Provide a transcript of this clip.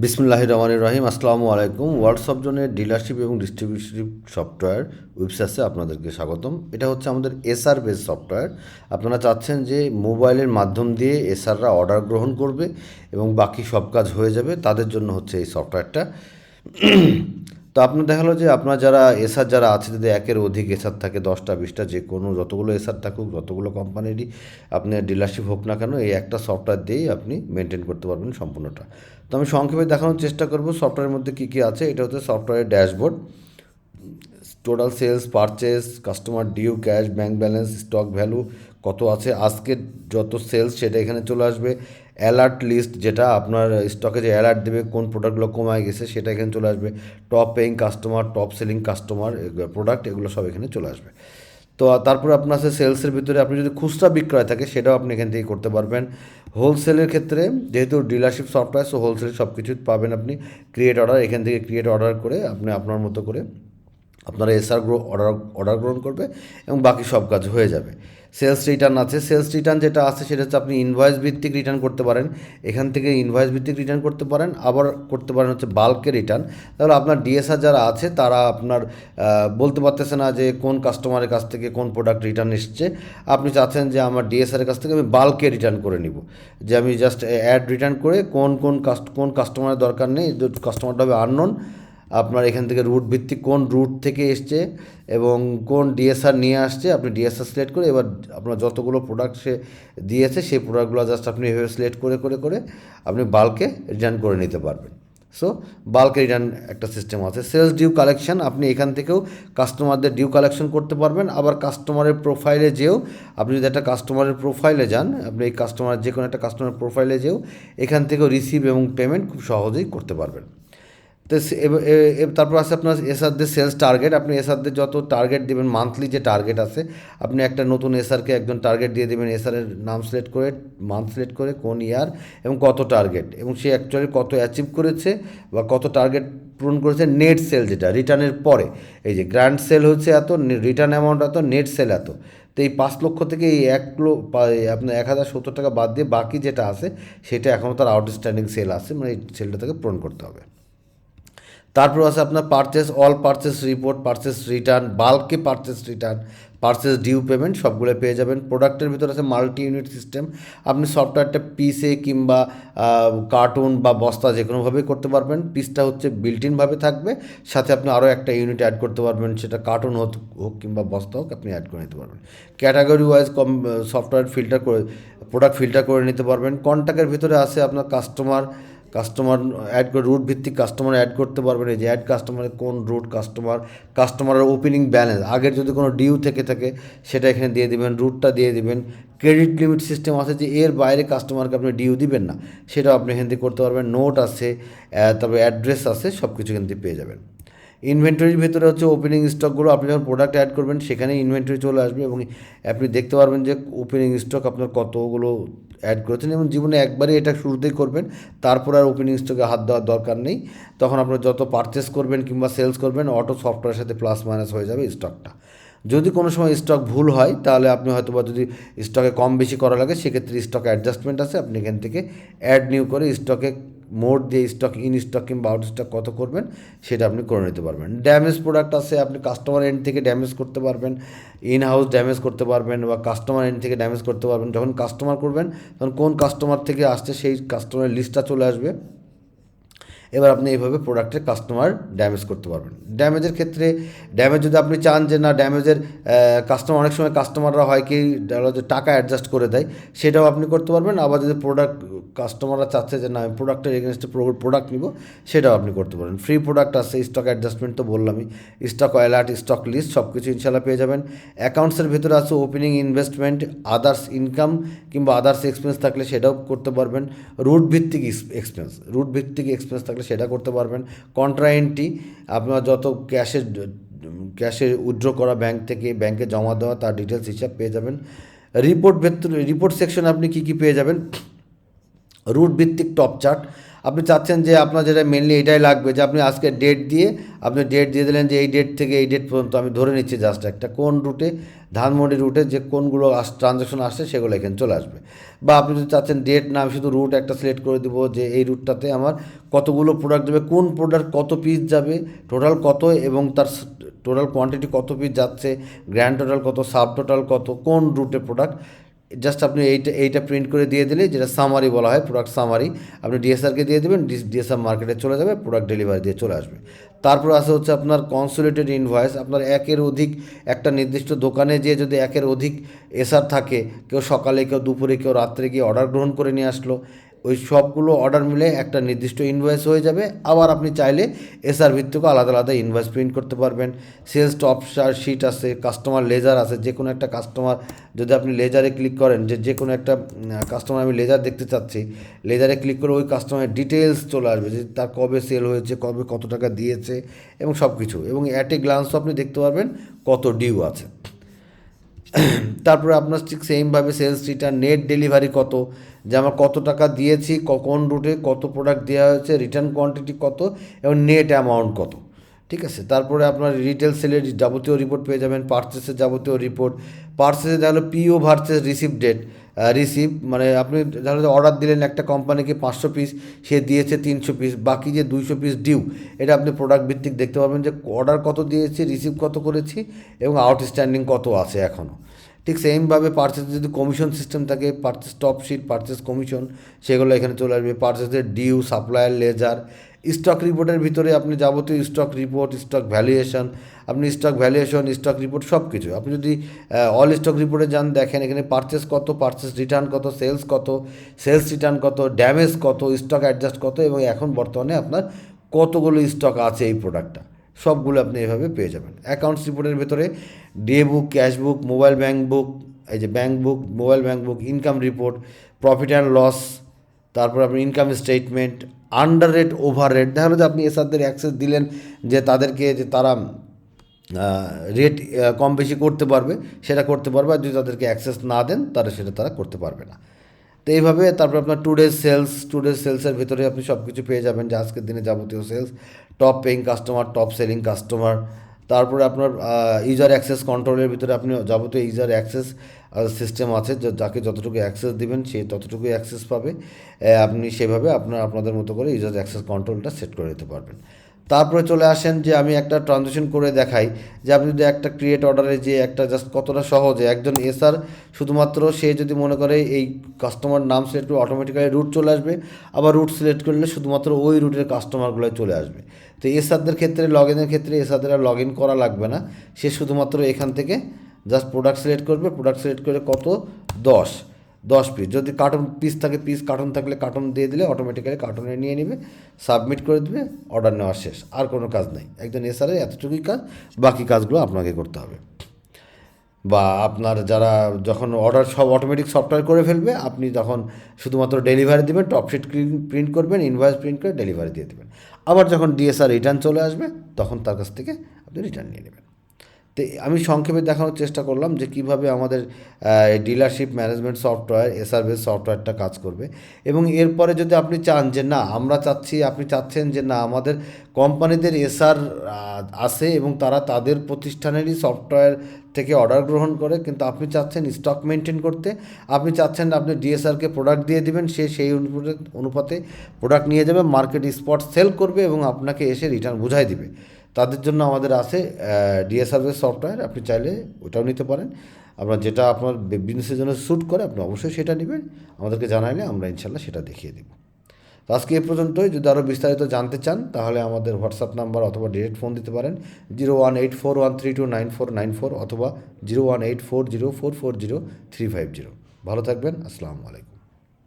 বিসমিল্লাহির রহমানির রহিম। আসসালামু আলাইকুম। ওয়ার্কশপ জোনের ডিলারশিপ এবং ডিস্ট্রিবিউশন সফটওয়্যার ওয়েবসাইটে আপনাদেরকে স্বাগতম। এটা হচ্ছে আমাদের এসআর বেস সফটওয়্যার। আপনারা চাচ্ছেন যে মোবাইলের মাধ্যম দিয়ে এসআররা অর্ডার গ্রহণ করবে এবং বাকি সব কাজ হয়ে যাবে, তাদের জন্য হচ্ছে এই সফটওয়্যারটা। তো আপনার দেখা হলো যে আপনার যারা এসআর যারা আছে, যদি একের অধিক এসআর থাকে, 10টা 20টা, যে কোনো যতগুলো এসআর থাকুক, যতগুলো কোম্পানিরই আপনার ডিলারশিপ হোক না কেন, এই একটা সফটওয়্যার দিয়েই আপনি মেনটেন করতে পারবেন সম্পূর্ণটা। তো আমি সংক্ষেপে দেখানোর চেষ্টা করব সফটওয়্যারের মধ্যে কী কী আছে। এটা হচ্ছে সফটওয়্যারের dashboard, total sales, purchase, customer due, cash, bank balance, stock value কত আছে, আজকের যত সেলস সেটা এখানে চলে আসবে। অ্যালার্ট লিস্ট, যেটা আপনার স্টকে যে অ্যালার্ট দেবে কোন প্রোডাক্টগুলো কমায় গেছে সেটা এখানে চলে আসবে। Top paying customer, top selling customer product, এগুলো সব এখানে চলে আসবে। তো তারপরে আপনার আছে সেলসের ভিতরে আপনি যদি খুচরা বিক্রয় থাকে সেটাও আপনি এখান থেকে করতে পারবেন। হোলসেলের ক্ষেত্রে যেহেতু ডিলারশিপ সফটওয়্যার, সো হোলসেল সব কিছু পাবেন আপনি। ক্রিয়েট অর্ডার, এখান থেকে ক্রিয়েট অর্ডার করে আপনি আপনার মতো করে আপনারা এসআর অর্ডার গ্রহণ করবে এবং বাকি সব কাজ হয়ে যাবে। সেলস রিটার্ন আছে। সেলস রিটার্ন যেটা আছে সেটা হচ্ছে আপনি ইনভয়েস ভিত্তিক রিটার্ন করতে পারেন। এখান থেকে ইনভয়েস ভিত্তিক রিটার্ন করতে পারেন, আবার করতে পারেন হচ্ছে বাল্কে রিটার্ন। তাহলে আপনার ডিএসআর যারা আছে তারা আপনার বলতে পারতেছে না যে কোন কাস্টমারের কাছ থেকে কোন প্রোডাক্ট রিটার্ন এসছে। আপনি চাচ্ছেন যে আমার ডিএসআরের কাছ থেকে আমি বাল্কে রিটার্ন করে নিব, যে আমি জাস্ট অ্যাড রিটার্ন করে কোন কাস্টমারের দরকার নেই, কাস্টমারটা হবে আননোন। আপনার এখান থেকে রুট ভিত্তিক কোন রুট থেকে এসছে এবং কোন ডিএসআর নিয়ে আসছে, আপনি ডিএসআর সিলেক্ট করে এবার আপনার যতগুলো প্রোডাক্ট সে দিয়েছে সেই প্রোডাক্টগুলো জাস্ট আপনি এভাবে সিলেক্ট করে করে করে আপনি বাল্কে রিটার্ন করে নিতে পারবেন। সো বাল্কে রিটার্ন একটা সিস্টেম আছে। সেলস ডিউ কালেকশন, আপনি এখান থেকেও কাস্টমারদের ডিউ কালেকশন করতে পারবেন। আবার কাস্টমারের প্রোফাইলে যেও, আপনি যদি একটা কাস্টমারের প্রোফাইলে যান, আপনি এই কাস্টমার যে কোনো একটা কাস্টমারের প্রোফাইলে যেও এখান থেকেও রিসিভ এবং পেমেন্ট খুব সহজেই করতে পারবেন। তো তারপর আছে আপনার এসআরদের সেলস টার্গেট। আপনি এসআরদের যত টার্গেট দেবেন, মান্থলি যে টার্গেট আছে, আপনি একটা নতুন এসআরকে একজন টার্গেট দিয়ে দেবেন। এসআরের নাম সিলেক্ট করে, মান্থ সিলেক্ট করে, কোন ইয়ার এবং কত টার্গেট, এবং সে অ্যাকচুয়ালি কত অ্যাচিভ করেছে বা কত টার্গেট পূরণ করেছে। নেট সেল যেটা রিটার্নের পরে, এই যে গ্র্যান্ড সেল হচ্ছে এত, রিটার্ন অ্যামাউন্ট এত, নেট সেল এত। তো এই 5 লক্ষ থেকে এই আপনার 1070 টাকা বাদ দিয়ে বাকি যেটা আছে সেটা এখনও তার আউটস্ট্যান্ডিং সেল আছে, মানে এই সেলটা থেকে পূরণ করতে হবে। তারপর আছে আপনার purchase, all purchase report, purchase return, বাল্কে purchase return, purchase due payment সবগুলো পেয়ে যাবেন। প্রোডাক্টের ভিতরে আছে মাল্টি ইউনিট সিস্টেম। আপনি সফটওয়্যারটা পিসে কিংবা কার্টুন বা বস্তা যে কোনোভাবেই করতে পারবেন। পিসটা হচ্ছে বিল্ট ইনভাবে থাকবে, সাথে আপনি আরও একটা ইউনিট অ্যাড করতে পারবেন, সেটা কার্টুন হোক কিংবা বস্তা হোক, আপনি অ্যাড করে নিতে পারবেন। ক্যাটাগরি ওয়াইজ সফটওয়্যার ফিল্টার করে প্রোডাক্ট ফিল্টার করে নিতে পারবেন। কন্ট্যাক্টের ভিতরে আছে আপনার কাস্টমার অ্যাড করে, রুট ভিত্তিক কাস্টমার অ্যাড করতে পারবেন। এই যে অ্যাড কাস্টমারে কোন রুট কাস্টমারের ওপেনিং ব্যালেন্স, আগের যদি কোনো ডিউ থেকে থাকে সেটা এখানে দিয়ে দিবেন, রুটটা দিয়ে দিবেন। ক্রেডিট লিমিট সিস্টেম আছে, যে এর বাইরে কাস্টমারকে আপনি ডিউ দিবেন না, সেটাও আপনি এখান থেকে করতে পারবেন। নোট আছে, তারপরে অ্যাড্রেস আছে, সব কিছু এখান থেকে পেয়ে যাবেন। ইনভেন্টরির ভিতরে হচ্ছে ওপেনিং স্টকগুলো, আপনি যখন প্রোডাক্ট অ্যাড করবেন সেখানে ইনভেন্টরি চলে আসবে এবং আপনি দেখতে পারবেন যে ওপেনিং স্টক আপনার কতগুলো অ্যাড করেছেন, এবং জীবনে একবারই এটা শুরুতেই করবেন, তারপর আর ওপেনিং স্টকে হাত দেওয়ার দরকার নেই। তখন আপনার যত পারচেস করবেন কিংবা সেলস করবেন, অটো সফটওয়্যারের সাথে প্লাস মাইনাস হয়ে যাবে স্টকটা। যদি কোনো সময় স্টক ভুল হয় তাহলে আপনি হয়তো বা যদি স্টকে কম বেশি করা লাগে, সেক্ষেত্রে স্টক অ্যাডজাস্টমেন্ট আছে, আপনি এখান থেকে অ্যাড নিউ করে স্টকে মোড দিয়ে স্টক ইন স্টক কিংবা আউট স্টক কত করবেন সেটা আপনি করে নিতে পারবেন। ড্যামেজ প্রোডাক্ট আছে, আপনি কাস্টমার এন্ড থেকে ড্যামেজ করতে পারবেন, ইন হাউস ড্যামেজ করতে পারবেন বা কাস্টমার এন্ড থেকে ড্যামেজ করতে পারবেন। যখন কাস্টমার করবেন তখন কোন কাস্টমার থেকে আসছে সেই কাস্টমারের লিস্টটা চলে আসবে। এবার আপনি এইভাবে প্রোডাক্টের কাস্টমার ড্যামেজ করতে পারবেন। ড্যামেজের ক্ষেত্রে, ড্যামেজ যদি আপনি চান যে না ড্যামেজের কাস্টমার, অনেক সময় কাস্টমাররা হয় কি টাকা অ্যাডজাস্ট করে দেয়, সেটাও আপনি করতে পারবেন। আবার যদি কাস্টমাররা চাচ্ছে যে না আমি প্রোডাক্টের এগেনস্টে প্রোডাক্ট নিব, সেটাও আপনি করতে পারেন। ফ্রি প্রোডাক্ট আছে, স্টক অ্যাডজাস্টমেন্ট তো বললামই, স্টক অ্যালার্ট, স্টক লিস্ট সব কিছু ইনশাল্লাহ পেয়ে যাবেন। অ্যাকাউন্টসের ভিতরে আছে ওপেনিং, ইনভেস্টমেন্ট, আদার্স ইনকাম কিংবা আদার্স এক্সপেন্স থাকলে সেটাও করতে পারবেন। রুট ভিত্তিক এক্সপেন্স থাকলে সেটা করতে পারবেন। কন্ট্রা এন্ট্রি, আপনার যত ক্যাশে উইথড্র করা ব্যাংক থেকে ব্যাংকে জমা দেওয়া তার ডিটেলস হিসাব পেয়ে যাবেন। রিপোর্ট সেকশনে আপনি কী কী পেয়ে যাবেন। রুট ভিত্তিক টপ চার্ট, আপনি চাচ্ছেন যে আপনার যেটা মেনলি এটাই লাগবে যে আপনি আজকে ডেট দিয়ে আপনি ডেট দিয়ে দিলেন যে এই ডেট থেকে এই ডেট পর্যন্ত আমি ধরে নিচ্ছি জাস্ট একটা কোন রুটে ধানমন্ডি রুটে যে কোনগুলো ট্রানজ্যাকশন আসছে সেগুলো এখানে চলে আসবে। বা আপনি যদি চাচ্ছেন ডেট না আমি শুধু রুট একটা সিলেক্ট করে দেবো যে এই রুটটাতে আমার কতগুলো প্রোডাক্ট যাবে, কোন প্রোডাক্ট কত পিস যাবে, টোটাল কত এবং তার টোটাল কোয়ান্টিটি কত পিস যাচ্ছে, গ্র্যান্ড টোটাল কত, সাব টোটাল কত, কোন রুটে প্রোডাক্ট, জাস্ট আপনি এইটা প্রিন্ট করে দিয়ে দিলে যেটা সামারি বলা হয়, প্রোডাক্ট সামারি আপনি ডিএসআরকে দিয়ে দেবেন, ডিএসআর মার্কেটে চলে যাবে, প্রোডাক্ট ডেলিভারি দিয়ে চলে আসবে। তারপর আসে হচ্ছে আপনার কনসোলিডেটেড ইনভয়েস। আপনার একের অধিক একটা নির্দিষ্ট দোকানে যেয়ে যদি একের অধিক এসআর থাকে, কেউ সকালে কেউ দুপুরে কেউ রাত্রে গিয়ে অর্ডার গ্রহণ করে নিয়ে আসলো, ওই সবগুলো অর্ডার মিলে একটা নির্দিষ্ট ইনভয়েস হয়ে যাবে। আবার আপনি চাইলে এসআর ভিত্তিকও আলাদা আলাদা ইনভয়েস প্রিন্ট করতে পারবেন। সেলস টপ শিট আছে, কাস্টমার লেজার আছে, যে কোনো একটা কাস্টমার যদি আপনি লেজারে ক্লিক করেন যে কোনো একটা কাস্টমার আমি লেজার দেখতে চাচ্ছি, লেজারে ক্লিক করে ওই কাস্টমারের ডিটেলস চলে আসবে যে তার কবে সেল হয়েছে, কবে কত টাকা দিয়েছে এবং সব কিছু, এবং অ্যাট এ গ্লান্সও আপনি দেখতে পারবেন কত ডিউ আছে। তারপরে আপনার ঠিক সেমভাবে সেলস রিটার্ন, নেট ডেলিভারি কত, যে আমার কত টাকা দিয়েছি, কোন রুটে কত প্রোডাক্ট দেওয়া হয়েছে, রিটার্ন কোয়ান্টিটি কত এবং নেট অ্যামাউন্ট কত। ঠিক আছে, তারপরে আপনার রিটেল সেলের যাবতীয় রিপোর্ট পেয়ে যাবেন, পারচেসের যাবতীয় রিপোর্ট, পারচেসে তাহলে পিও ভার্সেস রিসিভ ডেট, রিসিভ মানে আপনি তাহলে অর্ডার দিলেন একটা কোম্পানিকে 500 পিস, সে দিয়েছে 300 পিস, বাকি যে 200 পিস ডিউ, এটা আপনি প্রোডাক্ট ভিত্তিক দেখতে পারবেন যে অর্ডার কত দিয়েছি, রিসিভ কত করেছি এবং আউটস্ট্যান্ডিং কত আছে এখনও। ঠিক সেমভাবে পারচেস যদি কমিশন সিস্টেম থাকে, purchase top sheet, purchase commission, সেগুলো এখানে চলে আসবে। পারচেসের ডিউ, সাপ্লায়ার লেজার, স্টক রিপোর্টের ভিতরে আপনি যাবতীয় স্টক রিপোর্ট, স্টক ভ্যালুয়েশন, আপনি স্টক ভ্যালুয়েশন, স্টক রিপোর্ট সব কিছু আপনি যদি অল স্টক রিপোর্টে যান, দেখেন এখানে পারচেস কত, পারচেস রিটার্ন কত, সেলস কত, সেলস রিটার্ন কত, ড্যামেজ কত, স্টক অ্যাডজাস্ট কত এবং এখন বর্তমানে আপনার কতগুলো স্টক আছে এই প্রোডাক্টটা, সবগুলো আপনি এভাবে পেয়ে যাবেন। অ্যাকাউন্টস রিপোর্টের ভিতরে day book, cash book, mobile bank book, এই যে bank book, mobile bank book, income report, profit and loss, তারপর আপনি income statement, under rate, over rate, দেখা হলো যে আপনি এসআরদের অ্যাক্সেস দিলেন যে তাদেরকে যে তারা রেট কম বেশি করতে পারবে, সেটা করতে পারবে, আর যদি তাদেরকে অ্যাক্সেস না দেন তাহলে সেটা তারা করতে পারবে না। তো এইভাবে তারপর আপনার টু ডেজ সেলসের ভিতরে আপনি সব কিছু পেয়ে যাবেন যে আজকের দিনে যাবতীয় sales, top paying customer, top selling customer, তারপরে আপনার ইউজার অ্যাক্সেস কন্ট্রোলের ভিতরে আপনি যাবতীয় ইউজার অ্যাক্সেস সিস্টেম আছে, যাকে যতটুকু অ্যাক্সেস দিবেন সে ততটুকুই অ্যাক্সেস পাবে। আপনি সেভাবে আপনাদের মতো করে ইউজার অ্যাক্সেস কন্ট্রোলটা সেট করে দিতে পারবেন। তারপরে চলে আসেন যে আমি একটা ট্রানজেকশন করে দেখাই যে আপনি যদি একটা ক্রিয়েট অর্ডারে যে একটা জাস্ট কতটা সহজে একজন এসআর শুধুমাত্র সে যদি মনে করে এই কাস্টমার নাম সিলেক্ট করে অটোমেটিক্যালি রুট চলে আসবে, আবার রুট সিলেক্ট করলে শুধুমাত্র ওই রুটের কাস্টমারগুলো চলে আসবে। তো এসআরদের ক্ষেত্রে লগ ইনের ক্ষেত্রে এসআরদের আর লগ ইন করা লাগবে না, সে শুধুমাত্র এখান থেকে জাস্ট প্রোডাক্ট সিলেক্ট করবে, প্রোডাক্ট সিলেক্ট করে কত 10 পিস, যদি কার্টন পিস থাকে পিস, কার্টন থাকলে কার্টন দিয়ে দিলে অটোমেটিক্যালি কার্টনে নিয়ে নেবে, সাবমিট করে দেবে, অর্ডার নেওয়া শেষ, আর কোনো কাজ নেই। একজন এসআরের এতটুকুই কাজ, বাকি কাজগুলো আপনাকে করতে হবে। বা আপনার যারা যখন অর্ডার সব অটোমেটিক সফটওয়্যার করে ফেলবে, আপনি তখন শুধুমাত্র ডেলিভারি দেবেন, টপশিট প্রিন্ট করবেন, ইনভয়েস প্রিন্ট করে ডেলিভারি দিয়ে দেবেন। আবার যখন ডিএসআর রিটার্ন চলে আসবে তখন তার কাছ থেকে আপনি রিটার্ন নিয়ে নেবেন। তো আমি সংক্ষেপে দেখানোর চেষ্টা করলাম যে কীভাবে আমাদের dealership management software, SR base সফটওয়্যারটা কাজ করবে। এবং এরপরে যদি আপনি চান যে না আপনি চাচ্ছেন যে না আমাদের কোম্পানিদের এসআর আছে এবং তারা তাদের প্রতিষ্ঠানেরই সফটওয়্যার থেকে অর্ডার গ্রহণ করে, কিন্তু আপনি চাচ্ছেন স্টক মেনটেন করতে, আপনি চাচ্ছেন আপনি ডিএসআরকে প্রোডাক্ট দিয়ে দিবেন, সে সেই অনুপাতে প্রোডাক্ট নিয়ে যাবে, মার্কেট স্পট সেল করবে এবং আপনাকে এসে রিটার্ন বুঝাই দিবে, তাদের জন্য আমাদের আছে ডিএসআর বেস সফটওয়্যার। আপনি চাইলে ওটাও নিতে পারেন, আপনার যেটা আপনার বিজনেসের জন্য স্যুট করে আপনি অবশ্যই সেটা নেবেন, আমাদেরকে জানাইলে আমরা ইনশাল্লাহ সেটা দেখিয়ে দেব। তো আজকে এ পর্যন্তই। যদি আরও বিস্তারিত জানতে চান তাহলে আমাদের হোয়াটসঅ্যাপ নাম্বার অথবা ডিরেক্ট ফোন দিতে পারেন 01841329494 অথবা 01840440350। ভালো থাকবেন, আসসালামু আলাইকুম।